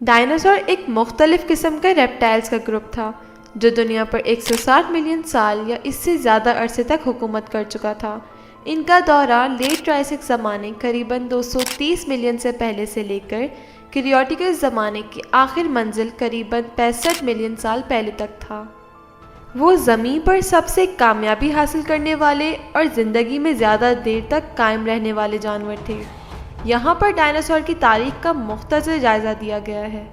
Dinosaur ایک مختلف قسم کا ریپٹائلز کا گروپ تھا جو دنیا پر 160 ملین سال یا اس سے زیادہ عرصے تک حکومت کر چکا تھا۔ ان کا دورہ لیٹ ٹرائسک زمانے قریباً 230 ملین سے پہلے سے لے کر کریوٹیکس زمانے کی آخر منزل قریباً 65 ملین سال پہلے تک تھا۔ وہ زمین پر سب سے کامیابی حاصل کرنے والے اور زندگی میں زیادہ دیر تک قائم رہنے والے جانور تھے۔ یہاں پر ڈائناسور کی تاریخ کا مختصر جائزہ دیا گیا ہے۔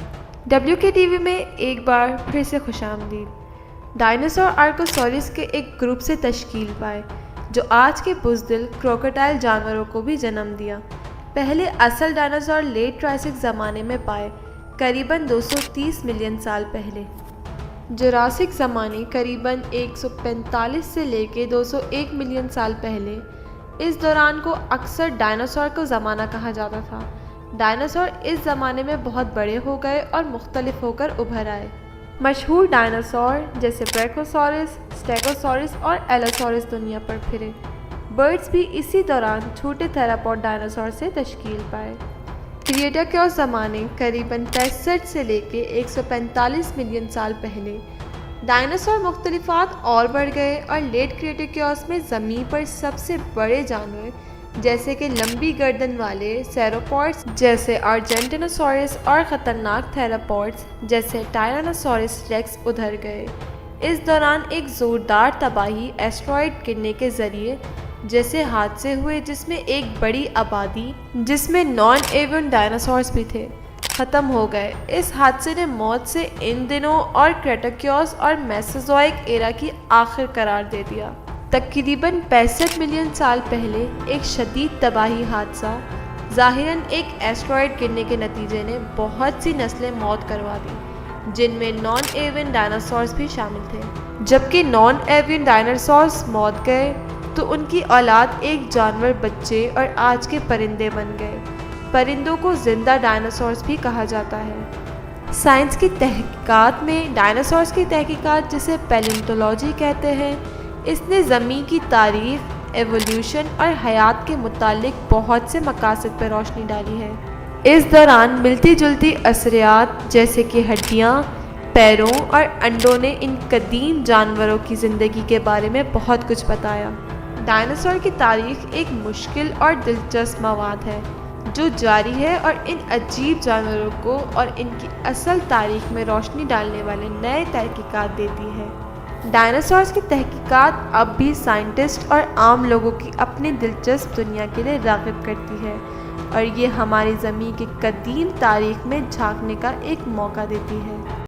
WKTV میں ایک بار پھر سے خوش آمدید۔ ڈائناسور آرکوسورس کے ایک گروپ سے تشکیل پائے جو آج کے بزدل کروکوڈائل جانوروں کو بھی جنم دیا۔ پہلے اصل ڈائناسور لیٹ ٹرائسک زمانے میں پائے قریباً 230 ملین سال پہلے۔ جراسک زمانے قریباً 145 سے لے کے 201 ملین سال پہلے۔ اس دوران کو اکثر ڈائناسور کا زمانہ کہا جاتا تھا۔ ڈائناسور اس زمانے میں بہت بڑے ہو گئے اور مختلف ہو کر ابھر آئے۔ مشہور ڈائناسور جیسے بریکوسورس، اسٹیگوسورس اور ایلوسورس دنیا پر پھرے۔ برڈز بھی اسی دوران چھوٹے تھیراپوڈ ڈائناسور سے تشکیل پائے۔ کریٹیکوس زمانے قریباً 65 سے لے کے 145 ملین سال پہلے۔ ڈائناسور مختلفات اور بڑھ گئے اور لیٹ کریٹیکوس میں زمین پر سب سے بڑے جانور جیسے کہ لمبی گردن والے سیروپوڈز جیسے آرجنٹینوسورس اور خطرناک تھیراپوڈز جیسے ٹائرانوسورس ریکس ابھر گئے۔ اس دوران ایک زوردار تباہی ایسٹرائڈ گرنے کے ذریعے جیسے حادثے ہوئے جس میں ایک بڑی آبادی جس میں نان ایوین ڈائناسورس بھی تھے ختم ہو گئے۔ اس حادثے نے موت سے ان دنوں اور کریٹیکوس اور میسوزوئک ایرا کی آخر قرار دے دیا۔ تقریباً 65 ملین سال پہلے ایک شدید تباہی حادثہ ظاہراً ایک ایسٹرائڈ گرنے کے نتیجے نے بہت سی نسلیں موت کروا دی جن میں نان ایوین ڈائناسورس بھی شامل تھے۔ جبکہ نان ایوین ڈائناسورس موت گئے تو ان کی اولاد ایک جانور بچے اور آج کے پرندے بن گئے۔ پرندوں کو زندہ ڈائناسورس بھی کہا جاتا ہے۔ سائنس کی تحقیقات میں ڈائناسورس کی تحقیقات جسے پیلیونٹولوجی کہتے ہیں، اس نے زمین کی تاریخ، ایوولوشن اور حیات کے متعلق بہت سے مقاصد پر روشنی ڈالی ہے۔ اس دوران ملتی جلتی اثرات جیسے کہ ہڈیاں، پیروں اور انڈوں نے ان قدیم جانوروں کی زندگی کے بارے میں بہت کچھ بتایا۔ ڈائناسور کی تاریخ ایک مشکل اور دلچسپ مواد ہے جو جاری ہے اور ان عجیب جانوروں کو اور ان کی اصل تاریخ میں روشنی ڈالنے والے نئے تحقیقات دیتی ہے۔ ڈائناسورس کی تحقیقات اب بھی سائنٹسٹ اور عام لوگوں کی اپنی دلچسپ دنیا کے لیے راغب کرتی ہے اور یہ ہماری زمین کی قدیم تاریخ میں جھانکنے کا ایک موقع دیتی ہے۔